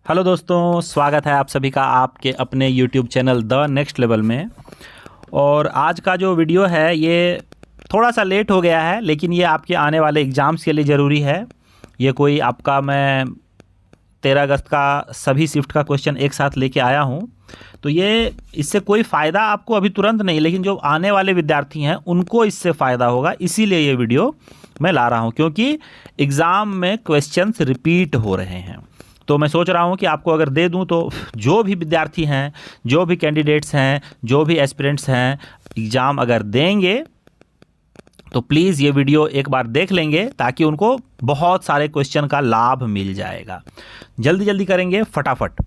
Hello दोस्तों, स्वागत है आप सभी का आपके अपने YouTube channel the next level में। और आज का जो वीडियो है ये थोड़ा सा लेट हो गया है, लेकिन ये आपके आने वाले एग्ज़ाम्स के लिए ज़रूरी है। ये कोई आपका मैं 13 अगस्त का सभी शिफ्ट का क्वेश्चन एक साथ लेके आया हूँ, तो ये इससे कोई फ़ायदा आपको अभी तुरंत नहीं, लेकिन जो आने वाले विद्यार्थी हैं उनको इससे फ़ायदा होगा। इसीलिए ये वीडियो मैं ला रहा हूँ, क्योंकि एग्ज़ाम में क्वेश्चंस रिपीट हो रहे हैं। तो मैं सोच रहा हूँ कि आपको अगर दे दूँ तो जो भी विद्यार्थी हैं, जो भी कैंडिडेट्स हैं, जो भी एस्पिरेंट्स हैं, एग्ज़ाम अगर देंगे तो प्लीज़ ये वीडियो एक बार देख लेंगे, ताकि उनको बहुत सारे क्वेश्चन का लाभ मिल जाएगा। जल्दी जल्दी करेंगे फटाफट।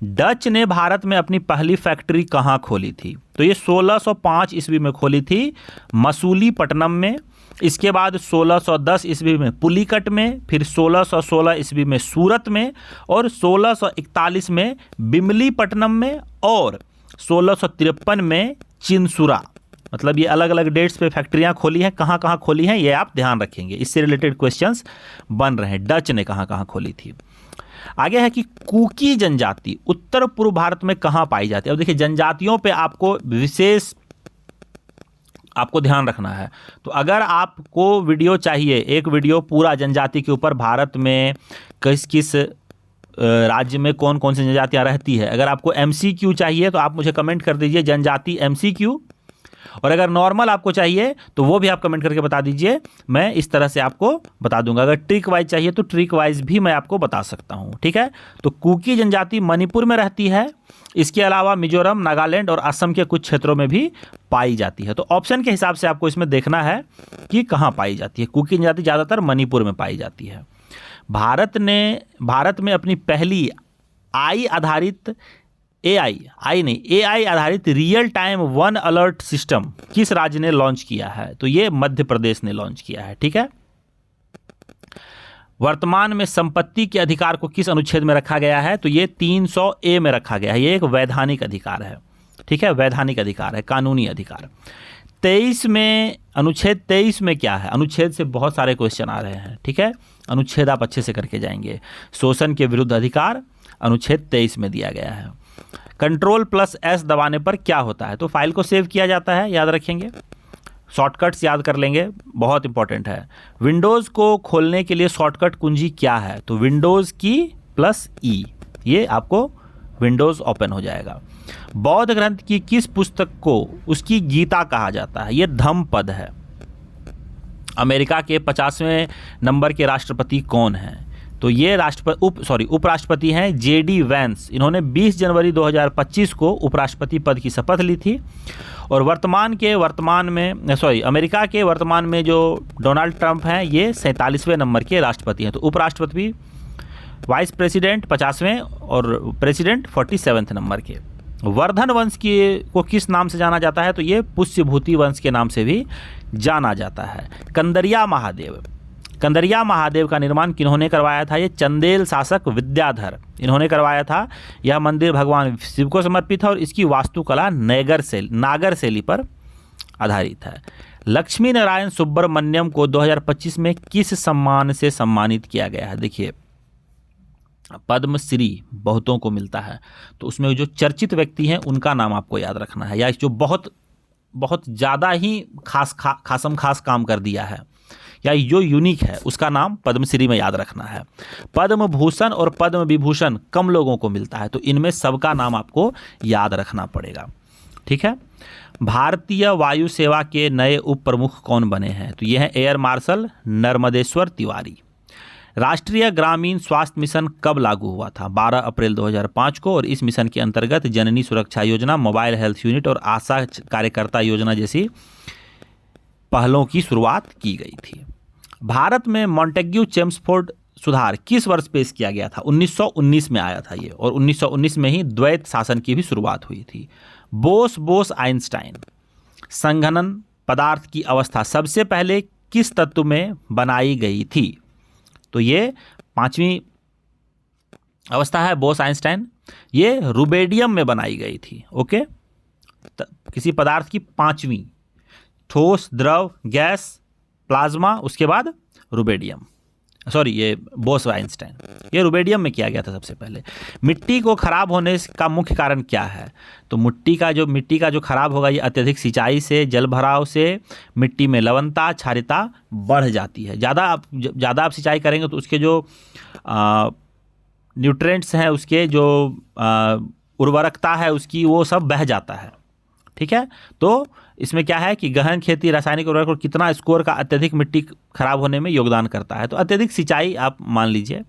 डच ने भारत में अपनी पहली फैक्ट्री कहाँ खोली थी? तो ये 1605 ईस्वी में खोली थी, मसूलीपट्टनम में। इसके बाद 1610 ईस्वी में पुलिकट में, फिर 1616 ईस्वी में सूरत में, और 1641 में बिमलीपट्टनम में, और 1653 में चिंसुरा। मतलब ये अलग अलग डेट्स पे फैक्ट्रियां खोली हैं। कहाँ कहाँ खोली हैं ये आप ध्यान रखेंगे, इससे रिलेटेड क्वेश्चंस बन रहे हैं। डच ने कहाँ कहाँ खोली थी। आगे है कि कुकी जनजाति उत्तर पूर्व भारत में कहाँ पाई जाती है। अब देखिए, जनजातियों पे आपको विशेष ध्यान रखना है। तो अगर आपको वीडियो चाहिए, एक वीडियो पूरा जनजाति के ऊपर, भारत में किस किस राज्य में कौन कौन सी जनजातियाँ रहती है, अगर आपको MCQ चाहिए तो आप मुझे कमेंट कर दीजिए जनजाति MCQ। और अगर नॉर्मल आपको चाहिए तो वो भी आप कमेंट करके बता दीजिए, मैं इस तरह से आपको बता दूंगा। अगर ट्रिक वाइज चाहिए तो ट्रिक वाइज भी मैं आपको बता सकता हूं, ठीक है। तो कुकी जनजाति मणिपुर में रहती है। इसके अलावा मिजोरम, नागालैंड और असम के कुछ क्षेत्रों में भी पाई जाती है। तो ऑप्शन के हिसाब से आपको इसमें देखना है कि कहाँ पाई जाती है। कुकी जनजाति ज़्यादातर मणिपुर में पाई जाती है। भारत में अपनी पहली AI आधारित real time one alert system किस राज्य ने लॉन्च किया है? तो ये मध्य प्रदेश ने लॉन्च किया है, ठीक है। वर्तमान में संपत्ति के अधिकार को किस अनुच्छेद में रखा गया है? तो ये 300A में रखा गया है। ये एक वैधानिक अधिकार है, ठीक है, वैधानिक अधिकार है, कानूनी अधिकार। 23 में, अनुच्छेद 23 में क्या है? अनुच्छेद से बहुत सारे क्वेश्चन आ रहे हैं, ठीक है। अनुच्छेद आप अच्छे से करके जाएंगे। शोषण के विरुद्ध अधिकार अनुच्छेद 23 में दिया गया है। Ctrl+S दबाने पर क्या होता है? तो फाइल को सेव किया जाता है, याद रखेंगे। शॉर्टकट्स याद कर लेंगे, बहुत इंपॉर्टेंट है। विंडोज़ को खोलने के लिए शॉर्टकट कुंजी क्या है? तो विंडोज़ की +E, ये आपको विंडोज़ ओपन हो जाएगा। बौद्ध ग्रंथ की किस पुस्तक को उसकी गीता कहा जाता है? ये धम्मपद है। अमेरिका के 50वें नंबर के राष्ट्रपति कौन हैं? तो ये उपराष्ट्रपति हैं JD वैंस। इन्होंने 20 जनवरी 2025 को उपराष्ट्रपति पद की शपथ ली थी। और अमेरिका के वर्तमान में जो डोनाल्ड ट्रंप हैं, ये 47वें नंबर के राष्ट्रपति हैं। तो उपराष्ट्रपति, वाइस प्रेसिडेंट 50वें और प्रेसिडेंट 47वें नंबर के। वर्धन वंश को किस नाम से जाना जाता है? तो ये पुष्यभूति वंश के नाम से भी जाना जाता है। कंदरिया महादेव का निर्माण किन्होंने करवाया था? ये चंदेल शासक विद्याधर, इन्होंने करवाया था। यह मंदिर भगवान शिव को समर्पित है और इसकी वास्तुकला नागर शैली पर आधारित है। लक्ष्मी नारायण सुब्रमण्यम को 2025 में किस सम्मान से सम्मानित किया गया है? देखिए, पद्मश्री बहुतों को मिलता है, तो उसमें जो चर्चित व्यक्ति हैं उनका नाम आपको याद रखना है, या जो बहुत ज़्यादा ही खास काम कर दिया है, या जो यूनिक है, उसका नाम पद्मश्री में याद रखना है। पद्म भूषण और पद्म विभूषण कम लोगों को मिलता है, तो इनमें सबका नाम आपको याद रखना पड़ेगा, ठीक है। भारतीय वायु सेवा के नए उप प्रमुख कौन बने हैं? तो ये हैं एयर मार्शल नर्मदेश्वर तिवारी। राष्ट्रीय ग्रामीण स्वास्थ्य मिशन कब लागू हुआ था? 12 अप्रैल 2005 को। और इस मिशन के अंतर्गत जननी सुरक्षा योजना, मोबाइल हेल्थ यूनिट और आशा कार्यकर्ता योजना जैसी पहलों की शुरुआत की गई थी। भारत में मॉन्टेग्यू चेम्सफोर्ड सुधार किस वर्ष पेश किया गया था? 1919 में आया था ये, और 1919 में ही द्वैत शासन की भी शुरुआत हुई थी। बोस आइंस्टाइन संघनन पदार्थ की अवस्था सबसे पहले किस तत्व में बनाई गई थी? तो ये 5वीं अवस्था है बोस आइंस्टाइन, ये रुबेडियम में बनाई गई थी, ओके। किसी पदार्थ की 5वीं, ठोस, द्रव, गैस, प्लाज्मा, उसके बाद रुबेडियम। सॉरी ये बोस आइंस्टाइन, ये रुबेडियम में किया गया था सबसे पहले। मिट्टी को खराब होने का मुख्य कारण क्या है? तो मिट्टी का जो खराब होगा ये अत्यधिक सिंचाई से, जल भराव से, मिट्टी में लवणता, क्षारीयता बढ़ जाती है। ज़्यादा आप सिंचाई करेंगे तो उसके जो न्यूट्रेंट्स हैं, उसके जो उर्वरकता है उसकी, वो सब बह जाता है। ठीक है, तो इसमें क्या है कि गहन खेती, रासायनिक उर्वरक और कितना स्कोर का अत्यधिक मिट्टी खराब होने में योगदान करता है। तो अत्यधिक सिंचाई आप मान लीजिए,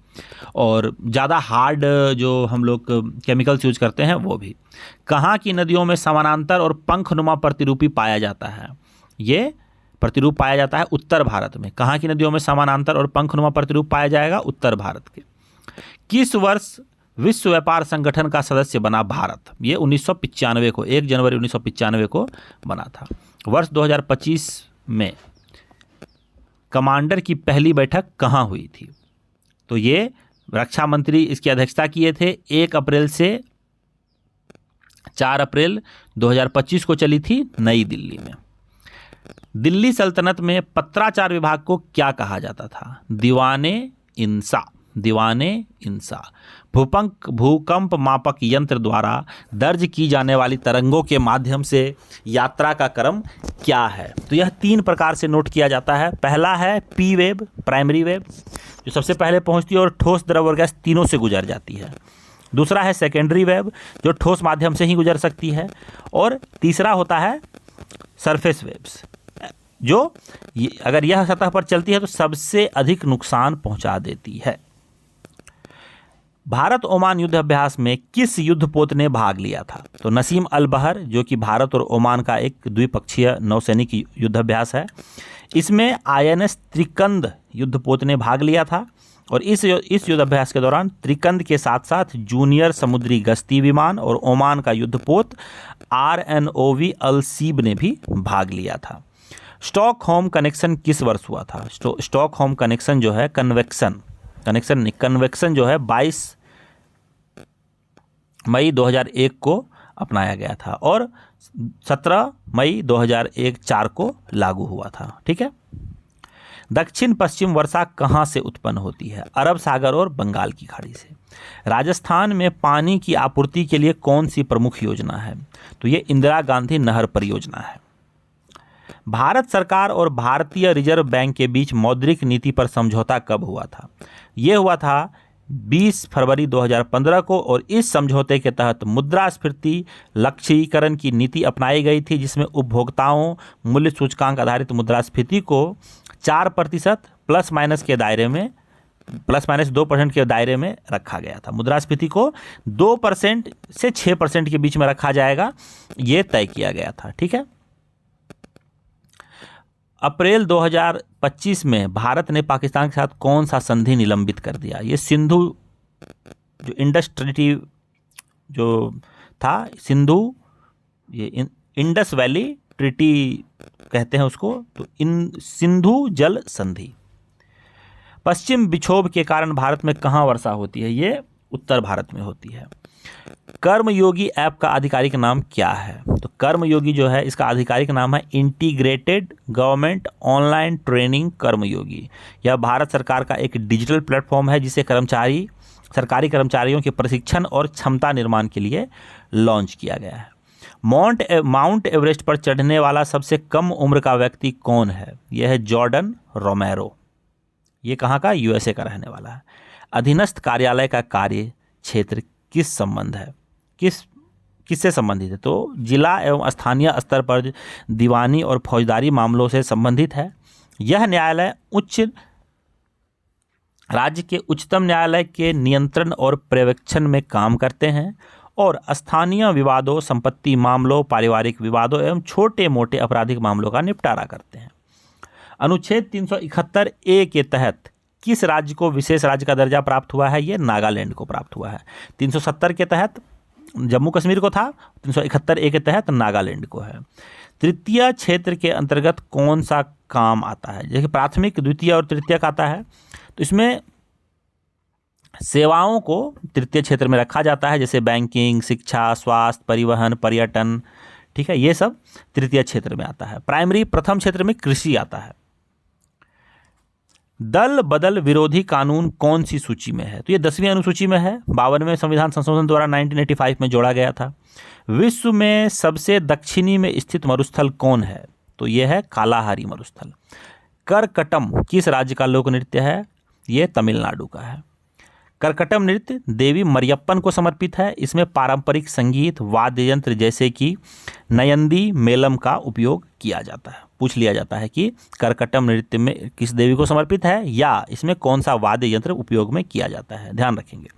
और ज़्यादा हार्ड जो हम लोग केमिकल्स यूज करते हैं वो भी। कहाँ की नदियों में समानांतर और पंखनुमा प्रतिरूपी पाया जाता है? ये प्रतिरूप पाया जाता है उत्तर भारत में। कहाँ की नदियों में समानांतर और पंखनुमा प्रतिरूप पाया जाएगा? उत्तर भारत के। किस वर्ष विश्व व्यापार संगठन का सदस्य बना भारत? ये 1995 को, 1 जनवरी 1995 को बना था। वर्ष 2025 में कमांडर की पहली बैठक कहाँ हुई थी? तो ये रक्षा मंत्री इसकी अध्यक्षता किए थे। 1 अप्रैल से 4 अप्रैल 2025 को चली थी नई दिल्ली में। दिल्ली सल्तनत में पत्राचार विभाग को क्या कहा जाता था? दीवाने इंसा। भूकंप मापक यंत्र द्वारा दर्ज की जाने वाली तरंगों के माध्यम से यात्रा का क्रम क्या है? तो यह 3 प्रकार से नोट किया जाता है। पहला है पी वेव, प्राइमरी वेव, जो सबसे पहले पहुंचती है और ठोस, द्रव और गैस तीनों से गुजर जाती है। दूसरा है सेकेंडरी वेव, जो ठोस माध्यम से ही गुजर सकती है। और तीसरा होता है सरफेस वेव्स, जो अगर यह सतह पर चलती है तो सबसे अधिक नुकसान पहुंचा देती है। भारत ओमान युद्ध अभ्यास में किस युद्धपोत ने भाग लिया था? तो नसीम अल बहर, जो कि भारत और ओमान का एक द्विपक्षीय नौसैनिक युद्ध अभ्यास है। इसमें INS त्रिकंद युद्धपोत ने भाग लिया था। और इस युद्ध अभ्यास के दौरान त्रिकंद के साथ साथ जूनियर समुद्री गश्ती विमान और ओमान का युद्धपोत RNOV अल-सीब ने भी भाग लिया था। स्टॉकहोम कनेक्शन किस वर्ष हुआ था? स्टॉकहोम कनेक्शन जो है, कन्वेक्शन जो है 22 मई 2001 को अपनाया गया था और 17 मई 2001-4 को लागू हुआ था। ठीक है। दक्षिण पश्चिम वर्षा कहाँ से उत्पन्न होती है? अरब सागर और बंगाल की खाड़ी से। राजस्थान में पानी की आपूर्ति के लिए कौन सी प्रमुख योजना है? तो ये इंदिरा गांधी नहर परियोजना है। भारत सरकार और भारतीय रिजर्व बैंक के बीच मौद्रिक नीति पर समझौता कब हुआ था? ये हुआ था 20 फरवरी 2015 को और इस समझौते के तहत मुद्रास्फीति लक्ष्यीकरण की नीति अपनाई गई थी, जिसमें उपभोक्ताओं मूल्य सूचकांक आधारित मुद्रास्फीति को 4% प्लस माइनस 2% के दायरे में रखा गया था। मुद्रास्फीति को 2% से 6% के बीच में रखा जाएगा, ये तय किया गया था। ठीक है। अप्रैल 2025 में भारत ने पाकिस्तान के साथ कौन सा संधि निलंबित कर दिया? ये सिंधु जो इंडस ट्रीटी जो था, इंडस वैली ट्रीटी कहते हैं उसको, तो सिंधु जल संधि। पश्चिम विक्षोभ के कारण भारत में कहाँ वर्षा होती है? ये उत्तर भारत में होती है। कर्मयोगी ऐप का आधिकारिक नाम क्या है? तो कर्मयोगी जो है, इसका आधिकारिक नाम है इंटीग्रेटेड गवर्नमेंट ऑनलाइन ट्रेनिंग कर्मयोगी। यह भारत सरकार का एक डिजिटल प्लेटफॉर्म है जिसे सरकारी कर्मचारियों के प्रशिक्षण और क्षमता निर्माण के लिए लॉन्च किया गया है। माउंट एवरेस्ट पर चढ़ने वाला सबसे कम उम्र का व्यक्ति कौन है? यह है जॉर्डन रोमेरो। ये कहाँ का? USA का रहने वाला है। अधीनस्थ कार्यालय का कार्य क्षेत्र किससे संबंधित है? तो जिला एवं स्थानीय स्तर पर दीवानी और फौजदारी मामलों से संबंधित है। यह न्यायालय राज्य के उच्चतम न्यायालय के नियंत्रण और पर्यवेक्षण में काम करते हैं और स्थानीय विवादों, संपत्ति मामलों, पारिवारिक विवादों एवं छोटे मोटे आपराधिक मामलों का निपटारा करते हैं। अनुच्छेद 371A के तहत किस राज्य को विशेष राज्य का दर्जा प्राप्त हुआ है? ये नागालैंड को प्राप्त हुआ है। 370 के तहत जम्मू कश्मीर को था, 371A के तहत नागालैंड को है। तृतीय क्षेत्र के अंतर्गत कौन सा काम आता है? जैसे प्राथमिक, द्वितीय और तृतीयक आता है, तो इसमें सेवाओं को तृतीय क्षेत्र में रखा जाता है, जैसे बैंकिंग, शिक्षा, स्वास्थ्य, परिवहन, पर्यटन। ठीक है, ये सब तृतीय क्षेत्र में आता है। प्राइमरी, प्रथम क्षेत्र में कृषि आता है। दल बदल विरोधी कानून कौन सी सूची में है? तो ये 10वीं अनुसूची में है। 52वें संविधान संशोधन द्वारा 1985 में जोड़ा गया था। विश्व में सबसे दक्षिणी में स्थित मरुस्थल कौन है? तो ये है कालाहारी मरुस्थल। करकटम किस राज्य का लोक नृत्य है? ये तमिलनाडु का है। करकटम नृत्य देवी मरियप्पन को समर्पित है। इसमें पारंपरिक संगीत, वाद्य यंत्र जैसे कि नयंदी, मेलम का उपयोग किया जाता है। पूछ लिया जाता है कि करकटम नृत्य में किस देवी को समर्पित है या इसमें कौन सा वाद्य यंत्र उपयोग में किया जाता है, ध्यान रखेंगे।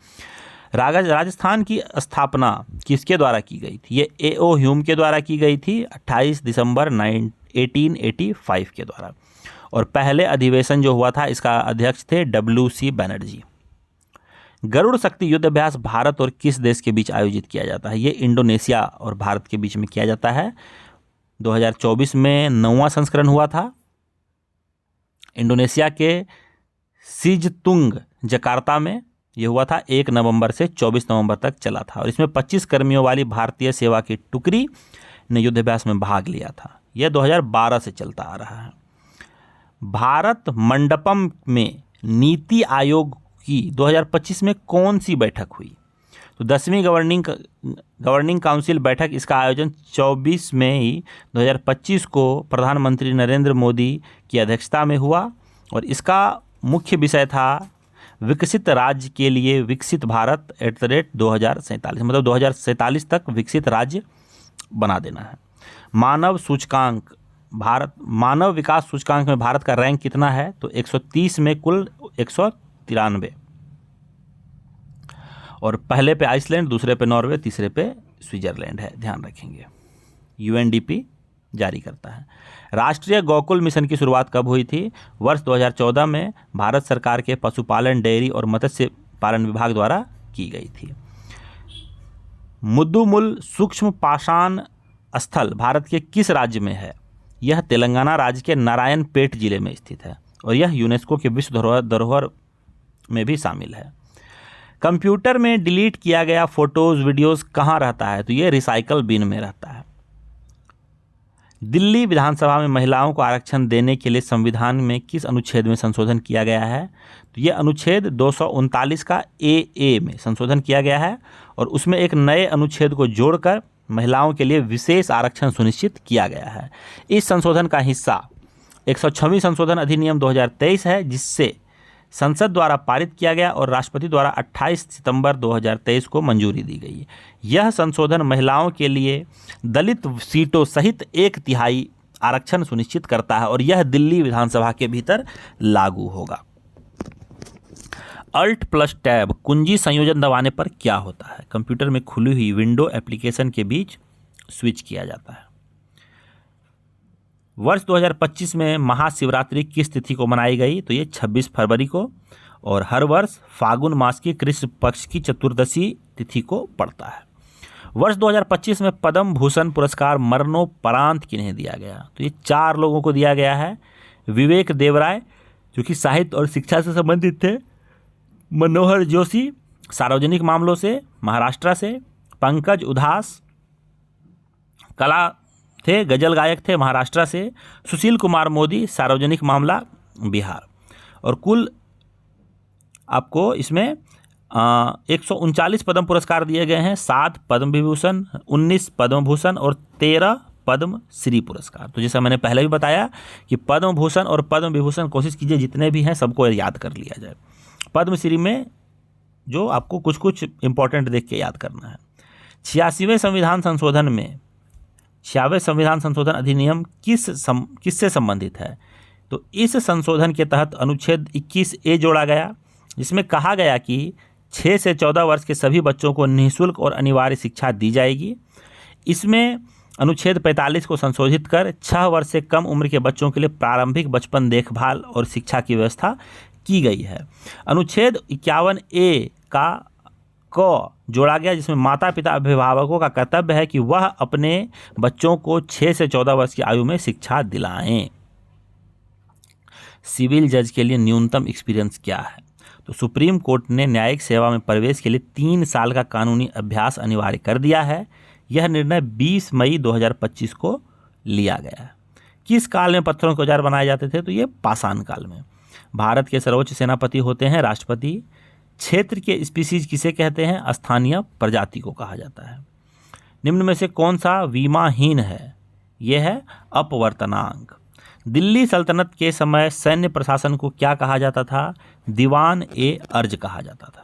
राजस्थान की स्थापना किसके द्वारा की गई थी? ये A.O. ह्यूम के द्वारा की गई थी 28 दिसंबर 1885 के द्वारा। और पहले अधिवेशन जो हुआ था इसका अध्यक्ष थे W.C. बनर्जी। गरुड़ शक्ति युद्ध अभ्यास भारत और किस देश के बीच आयोजित किया जाता है? ये इंडोनेशिया और भारत के बीच में किया जाता है। 2024 में 9वां संस्करण हुआ था। इंडोनेशिया के सिजतुंग जकार्ता में यह हुआ था। 1 नवंबर से 24 नवंबर तक चला था और इसमें 25 कर्मियों वाली भारतीय सेवा की टुकड़ी ने युद्धाभ्यास में भाग लिया था। यह 2012 से चलता आ रहा है। भारत मंडपम में नीति आयोग की 2025 में कौन सी बैठक हुई? तो 10वीं गवर्निंग काउंसिल बैठक, इसका आयोजन 24 मई 2025 को प्रधानमंत्री नरेंद्र मोदी की अध्यक्षता में हुआ और इसका मुख्य विषय था विकसित राज्य के लिए विकसित भारत @ 2047, मतलब 2047 तक विकसित राज्य बना देना है। मानव विकास सूचकांक में भारत का रैंक कितना है? तो 130 में कुल 193 और पहले पे आइसलैंड, दूसरे पे नॉर्वे, तीसरे पे स्विट्जरलैंड है, ध्यान रखेंगे। UNDP जारी करता है। राष्ट्रीय गौकुल मिशन की शुरुआत कब हुई थी? वर्ष 2014 में भारत सरकार के पशुपालन, डेयरी और मत्स्य पालन विभाग द्वारा की गई थी। मुद्दुमुल सूक्ष्म पाषाण स्थल भारत के किस राज्य में है? यह तेलंगाना राज्य के नारायणपेट जिले में स्थित है और यह यूनेस्को के विश्व धरोहर में भी शामिल है। कंप्यूटर में डिलीट किया गया फोटोज, वीडियोस कहाँ रहता है? तो ये रिसाइकल बिन में रहता है। दिल्ली विधानसभा में महिलाओं को आरक्षण देने के लिए संविधान में किस अनुच्छेद में संशोधन किया गया है? तो ये अनुच्छेद 239 का AA में संशोधन किया गया है और उसमें एक नए अनुच्छेद को जोड़कर महिलाओं के लिए विशेष आरक्षण सुनिश्चित किया गया है। इस संशोधन का हिस्सा 106वीं संशोधन अधिनियम 2023 है, जिससे संसद द्वारा पारित किया गया और राष्ट्रपति द्वारा 28 सितंबर 2023 को मंजूरी दी गई। यह संशोधन महिलाओं के लिए दलित सीटों सहित 1/3 आरक्षण सुनिश्चित करता है और यह दिल्ली विधानसभा के भीतर लागू होगा। Alt+Tab कुंजी संयोजन दबाने पर क्या होता है? कंप्यूटर में खुली हुई विंडो एप्लीकेशन के बीच स्विच किया जाता है। वर्ष 2025 में महाशिवरात्रि किस तिथि को मनाई गई? तो ये 26 फरवरी को और हर वर्ष फागुन मास की कृष्ण पक्ष की चतुर्दशी तिथि को पड़ता है। वर्ष 2025 में पद्म भूषण पुरस्कार मरणोपरांत किन्हें दिया गया? तो ये 4 लोगों को दिया गया है। विवेक देवराय जो कि साहित्य और शिक्षा से संबंधित थे, मनोहर जोशी सार्वजनिक मामलों से महाराष्ट्र से, पंकज उधास कला थे, गजल गायक थे महाराष्ट्र से, सुशील कुमार मोदी सार्वजनिक मामला बिहार। और कुल आपको इसमें 139 पद्म पुरस्कार दिए गए हैं। 7 पद्म विभूषण, 19 पद्म भूषण और 13 पद्म श्री पुरस्कार। तो जैसा मैंने पहले भी बताया कि पद्म भूषण और पद्म विभूषण कोशिश कीजिए जितने भी हैं सबको याद कर लिया जाए। पद्मश्री में जो आपको कुछ कुछ इंपॉर्टेंट देख के याद करना है। 86वें संविधान संशोधन में 96वें संविधान संशोधन अधिनियम किससे संबंधित है? तो इस संशोधन के तहत अनुच्छेद 21A जोड़ा गया, जिसमें कहा गया कि 6 से 14 वर्ष के सभी बच्चों को निःशुल्क और अनिवार्य शिक्षा दी जाएगी। इसमें अनुच्छेद 45 को संशोधित कर 6 वर्ष से कम उम्र के बच्चों के लिए प्रारंभिक बचपन देखभाल और शिक्षा की व्यवस्था की गई है। अनुच्छेद 51A को जोड़ा गया, जिसमें माता पिता अभिभावकों का कर्तव्य है कि वह अपने बच्चों को 6 से 14 वर्ष की आयु में शिक्षा दिलाएं। सिविल जज के लिए न्यूनतम एक्सपीरियंस क्या है? तो सुप्रीम कोर्ट ने न्यायिक सेवा में प्रवेश के लिए 3 साल का कानूनी अभ्यास अनिवार्य कर दिया है। यह निर्णय 20 मई 2025 को लिया गया है। किस काल में पत्थरों के औजार बनाए जाते थे? तो ये पाषाण काल में। भारत के सर्वोच्च सेनापति होते हैं राष्ट्रपति। क्षेत्र के स्पीसीज किसे कहते हैं? स्थानीय प्रजाति को कहा जाता है। निम्न में से कौन सा वीमाहीन है? यह है अपवर्तनांक। दिल्ली सल्तनत के समय सैन्य प्रशासन को क्या कहा जाता था? दीवान ए अर्ज कहा जाता था।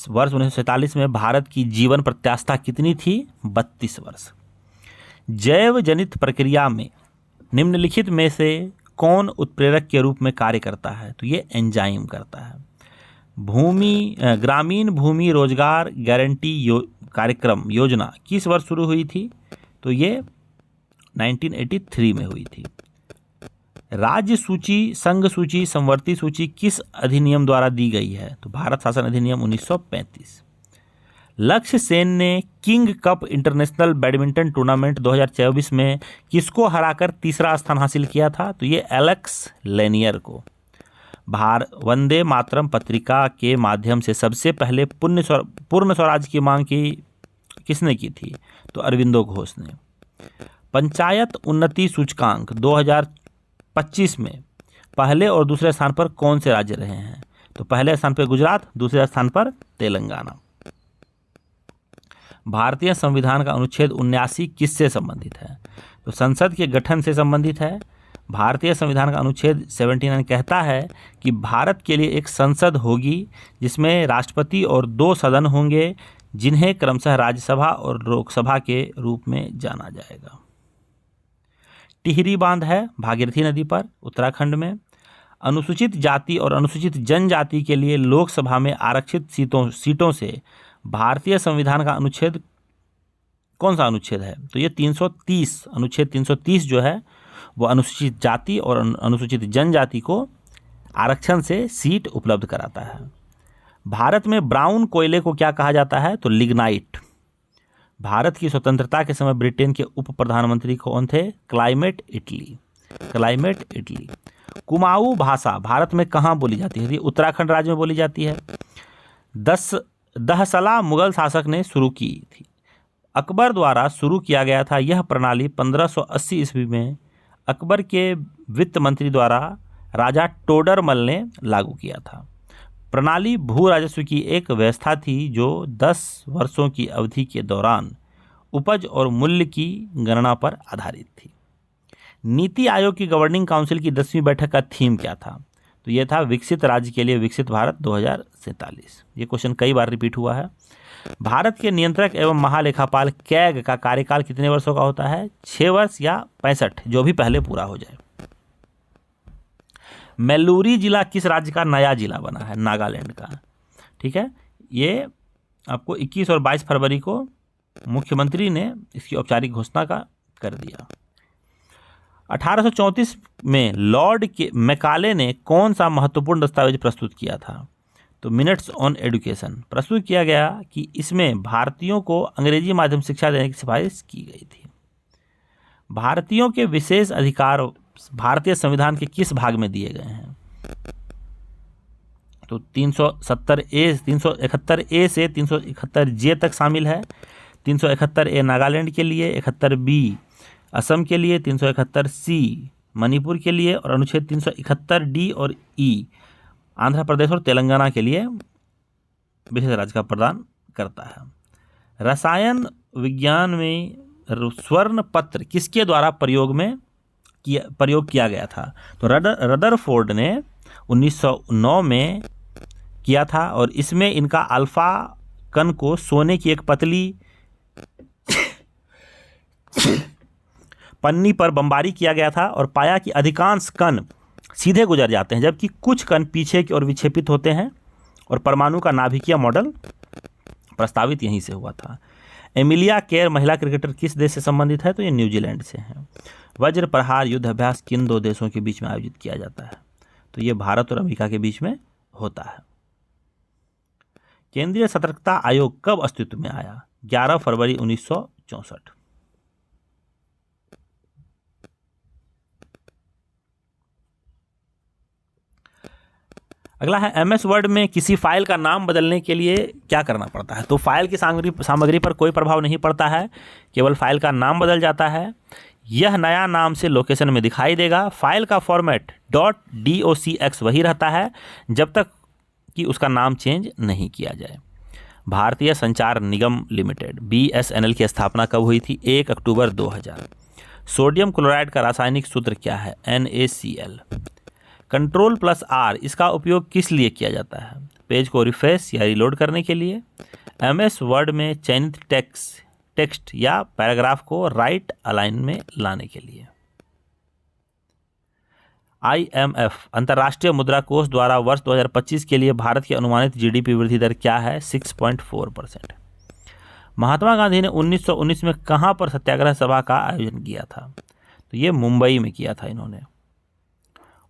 वर्ष 1947 में भारत की जीवन प्रत्याशा कितनी थी? 32 वर्ष। जैव जनित प्रक्रिया में निम्नलिखित में से कौन उत्प्रेरक के रूप में कार्य करता है? तो ये एंजाइम करता है। ग्रामीण भूमि रोजगार गारंटी कार्यक्रम योजना किस वर्ष शुरू हुई थी? तो ये 1983 में हुई थी। राज्य सूची, संघ सूची, संवर्ती सूची किस अधिनियम द्वारा दी गई है? तो भारत शासन अधिनियम 1935। लक्ष्य सेन ने king cup international badminton tournament 2024 में किसको हराकर तीसरा स्थान हासिल किया था? तो ये एलेक्स लेनियर को। वंदे मातरम पत्रिका के माध्यम से सबसे पहले पूर्ण स्वराज की मांग किसने की थी? तो अरविंदो घोष ने। पंचायत उन्नति सूचकांक 2025 में पहले और दूसरे स्थान पर कौन से राज्य रहे हैं? तो पहले स्थान पर गुजरात, दूसरे स्थान पर तेलंगाना। भारतीय संविधान का अनुच्छेद 79 किससे संबंधित है? तो संसद के गठन से संबंधित है। भारतीय संविधान का अनुच्छेद 79 कहता है कि भारत के लिए एक संसद होगी जिसमें राष्ट्रपति और 2 सदन होंगे जिन्हें क्रमशः राज्यसभा और लोकसभा के रूप में जाना जाएगा। टिहरी बांध है भागीरथी नदी पर उत्तराखंड में। अनुसूचित जाति और अनुसूचित जनजाति के लिए लोकसभा में आरक्षित सीटों से भारतीय संविधान का अनुच्छेद कौन सा अनुच्छेद है? तो ये 330 अनुच्छेद 330 जो है वो अनुसूचित जाति और अनुसूचित जनजाति को आरक्षण से सीट उपलब्ध कराता है। भारत में ब्राउन कोयले को क्या कहा जाता है? तो लिग्नाइट। भारत की स्वतंत्रता के समय ब्रिटेन के उप प्रधानमंत्री कौन थे? Climate Italy. कुमाऊं भाषा भारत में कहाँ बोली जाती है? उत्तराखंड राज्य में बोली जाती है। दहसला मुगल शासक ने शुरू की थी। अकबर द्वारा शुरू किया गया था यह प्रणाली 1580 ईस्वी में अकबर के वित्त मंत्री द्वारा राजा टोडरमल ने लागू किया था। प्रणाली भू राजस्व की एक व्यवस्था थी जो 10 वर्षों की अवधि के दौरान उपज और मूल्य की गणना पर आधारित थी। नीति आयोग की गवर्निंग काउंसिल की 10वीं बैठक का थीम क्या था? तो यह था विकसित राज्य के लिए विकसित भारत 2047। ये क्वेश्चन कई बार रिपीट हुआ है। भारत के नियंत्रक एवं महालेखापाल कैग का कार्यकाल कितने वर्षों का होता है? 6 वर्ष या 65, जो भी पहले पूरा हो जाए। मैलूरी जिला किस राज्य का नया जिला बना है? नागालैंड का। ठीक है, ये आपको 21 और 22 फरवरी को मुख्यमंत्री ने इसकी औपचारिक घोषणा कर दिया। 1834 में लॉर्ड मैकाले ने कौन सा महत्वपूर्ण दस्तावेज प्रस्तुत किया था? तो मिनट्स ऑन एजुकेशन प्रस्तुत किया गया कि इसमें भारतीयों को अंग्रेजी माध्यम शिक्षा देने की सिफारिश की गई थी। भारतीयों के विशेष अधिकार भारतीय संविधान के किस भाग में दिए गए हैं? तो 371A से 371J तक शामिल है। 371A नागालैंड के लिए, 71B असम के लिए, 371C मणिपुर के लिए और अनुच्छेद 371D और E आंध्र प्रदेश और तेलंगाना के लिए विशेष राज्य का प्रदान करता है। रसायन विज्ञान में स्वर्ण पत्र किसके द्वारा प्रयोग किया गया था? तो रदरफोर्ड ने 1909 में किया था और इसमें इनका अल्फा कण को सोने की एक पतली पन्नी पर बमबारी किया गया था और पाया कि अधिकांश कण सीधे गुजर जाते हैं जबकि कुछ कण पीछे की ओर विक्षेपित होते हैं और परमाणु का नाभिकीय मॉडल प्रस्तावित यहीं से हुआ था। एमिलिया केयर महिला क्रिकेटर किस देश से संबंधित है? तो ये न्यूजीलैंड से हैं। वज्र प्रहार युद्ध अभ्यास किन 2 देशों के बीच में आयोजित किया जाता है? तो ये भारत और अमेरिका के बीच में होता है। केंद्रीय सतर्कता आयोग कब अस्तित्व में आया? 11 फरवरी 1964। अगला है MS वर्ड में किसी फाइल का नाम बदलने के लिए क्या करना पड़ता है? तो फाइल की सामग्री पर कोई प्रभाव नहीं पड़ता है, केवल फाइल का नाम बदल जाता है। यह नया नाम से लोकेशन में दिखाई देगा। फाइल का फॉर्मेट .docx वही रहता है जब तक कि उसका नाम चेंज नहीं किया जाए। भारतीय संचार निगम लिमिटेड BSNL की स्थापना कब हुई थी? 1 अक्टूबर 2000। सोडियम क्लोराइड का रासायनिक सूत्र क्या है? NaCl। Ctrl+R इसका उपयोग किस लिए किया जाता है? पेज को रिफ्रेश या रिलोड करने के लिए, MS वर्ड में चयनित टेक्स्ट या पैराग्राफ को राइट अलाइन में लाने के लिए। IMF अंतर्राष्ट्रीय मुद्रा कोष द्वारा वर्ष 2025 के लिए भारत की अनुमानित GDP वृद्धि दर क्या है? 6.4%। महात्मा गांधी ने 1919 में कहाँ पर सत्याग्रह सभा का आयोजन किया था? तो ये मुंबई में किया था इन्होंने।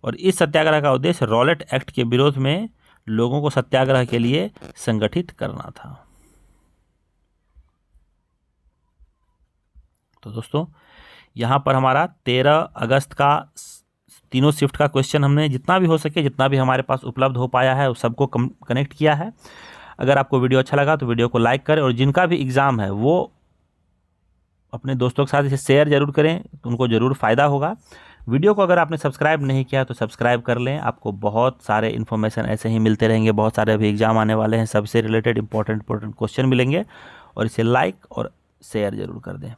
और इस सत्याग्रह का उद्देश्य रॉलेट एक्ट के विरोध में लोगों को सत्याग्रह के लिए संगठित करना था। तो दोस्तों यहाँ पर हमारा 13 अगस्त का तीनों शिफ्ट का क्वेश्चन हमने जितना भी हो सके, जितना भी हमारे पास उपलब्ध हो पाया है, उस सबको कनेक्ट किया है। अगर आपको वीडियो अच्छा लगा तो वीडियो को लाइक करें, और जिनका भी एग्ज़ाम है वो अपने दोस्तों के साथ इसे शेयर जरूर करें, तो उनको ज़रूर फ़ायदा होगा। वीडियो को अगर आपने सब्सक्राइब नहीं किया तो सब्सक्राइब कर लें। आपको बहुत सारे इन्फॉर्मेशन ऐसे ही मिलते रहेंगे, बहुत सारे अभी एग्ज़ाम आने वाले हैं, सबसे रिलेटेड इंपॉर्टेंट क्वेश्चन मिलेंगे, और इसे लाइक और शेयर जरूर कर दें।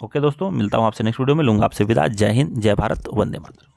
ओके दोस्तों, मिलता हूँ आपसे नेक्स्ट वीडियो में, लूँगा आपसे विदा। जय हिंद, जय भारत, वंदे मातरम।